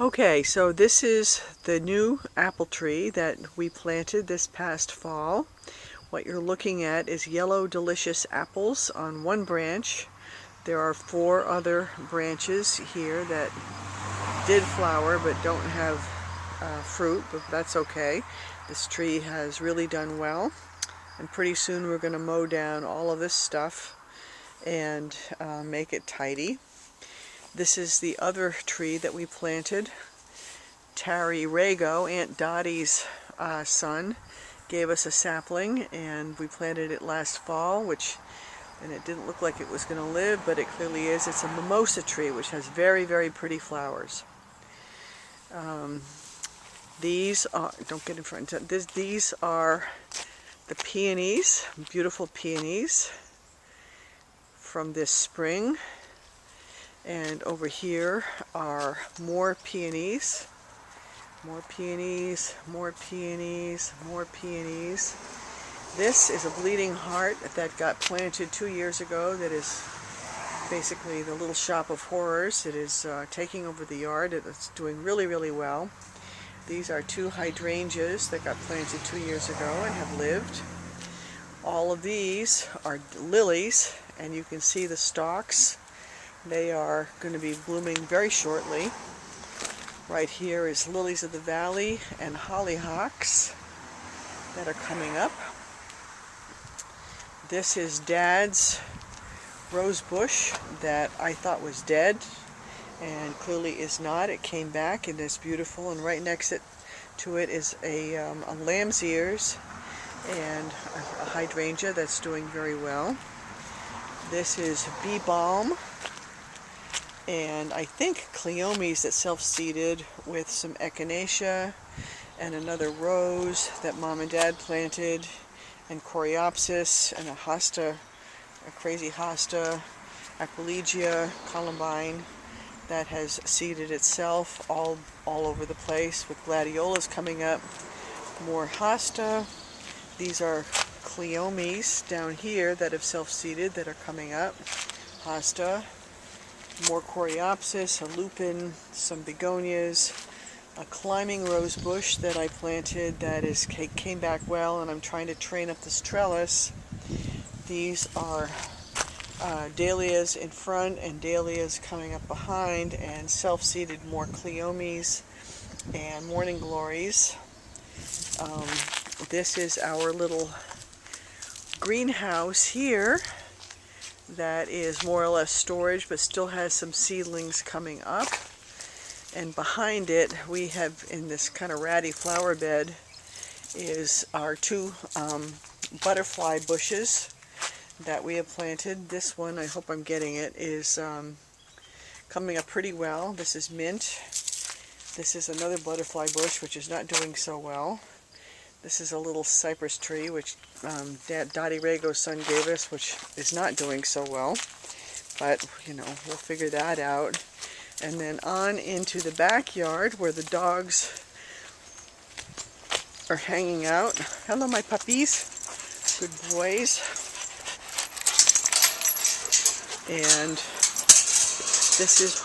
Okay, so this is the new apple tree that we planted this past fall. What you're looking at is yellow delicious apples on one branch. There are 4 other branches here that did flower but don't have fruit, but that's okay. This tree has really done well, and pretty soon we're going to mow down all of this stuff and make it tidy. This is the other tree that we planted. Terry Rago, Aunt Dottie's son, gave us a sapling, and we planted it last fall, and it didn't look like it was going to live, but it clearly is. It's a mimosa tree, which has very, very pretty flowers. These are, don't get in front, these are the peonies, beautiful peonies from this spring. And over here are more peonies, more peonies, more peonies, more peonies. This is a bleeding heart that got planted 2 years ago that is basically the little shop of horrors. It is taking over the yard. It's doing really, really well. These are 2 hydrangeas that got planted 2 years ago and have lived. All of these are lilies, and you can see the stalks. They are going to be blooming very shortly. Right here is lilies of the valley and hollyhocks that are coming up. This is Dad's rose bush that I thought was dead, and clearly is not. It came back and it's beautiful, and right next to it is a lamb's ears and a hydrangea that's doing very well. This is bee balm, and I think cleomes that self-seeded with some echinacea and another rose that Mom and Dad planted, and coreopsis and a hosta, a crazy hosta, aquilegia, columbine that has seeded itself all over the place, with gladiolas coming up, more hosta. These are cleomes down here that have self-seeded that are coming up, hosta, more coreopsis, a lupin, some begonias, a climbing rose bush that I planted that came back well, and I'm trying to train up this trellis. These are dahlias in front and dahlias coming up behind, and self-seeded more cleomes and morning glories. This is our little greenhouse here that is more or less storage, but still has some seedlings coming up. And behind it, we have, in this kind of ratty flower bed, is our 2 butterfly bushes that we have planted. This one, I hope I'm getting it, is coming up pretty well. This is mint. This is another butterfly bush, which is not doing so well. This is a little cypress tree, which Dottie Rago's son gave us, which is not doing so well. But, you know, we'll figure that out. And then on into the backyard where the dogs are hanging out. Hello, my puppies. Good boys. And this is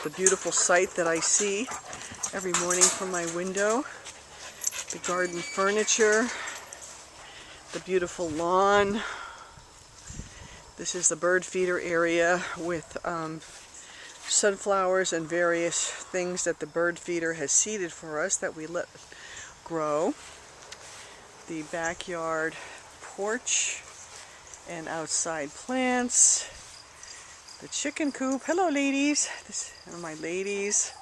the beautiful sight that I see every morning from my window. The garden furniture, the beautiful lawn. This is the bird feeder area with sunflowers and various things that the bird feeder has seeded for us that we let grow. The backyard porch and outside plants. The chicken coop. Hello, ladies. This are my ladies.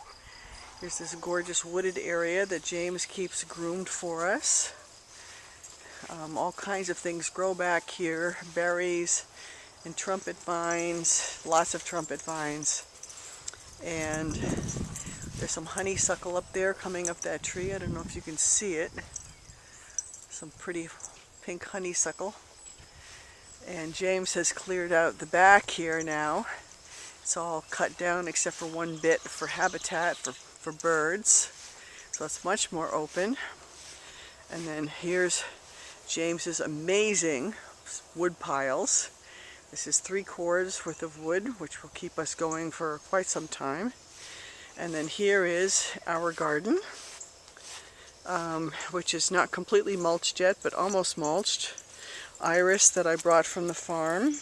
Here's this gorgeous wooded area that James keeps groomed for us. All kinds of things grow back here. Berries and trumpet vines. Lots of trumpet vines. And there's some honeysuckle up there coming up that tree. I don't know if you can see it. Some pretty pink honeysuckle. And James has cleared out the back here now. It's all cut down except for one bit for habitat for birds. So it's much more open. And then here's James's amazing wood piles. This is 3 cords worth of wood, which will keep us going for quite some time. And then here is our garden, which is not completely mulched yet, but almost mulched. Iris that I brought from the farm,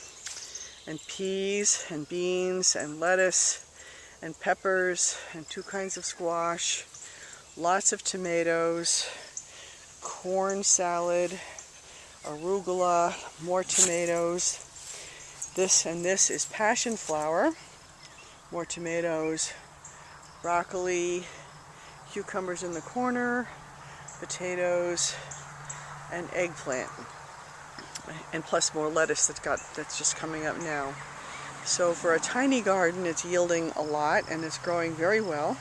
and peas and beans and lettuce and peppers and 2 kinds of squash, lots of tomatoes, corn salad, arugula, more tomatoes. This is passion flower, more tomatoes, broccoli, cucumbers in the corner, potatoes, and eggplant, and plus more lettuce that's just coming up now. So for a tiny garden, it's yielding a lot, and it's growing very well,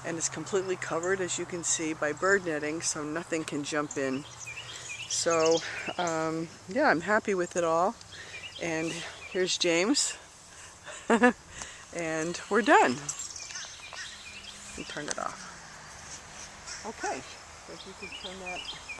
and it's completely covered, as you can see, by bird netting, so nothing can jump in. So yeah, I'm happy with it all. And here's James. And we're done. Let me turn it off. Okay, so if you could turn that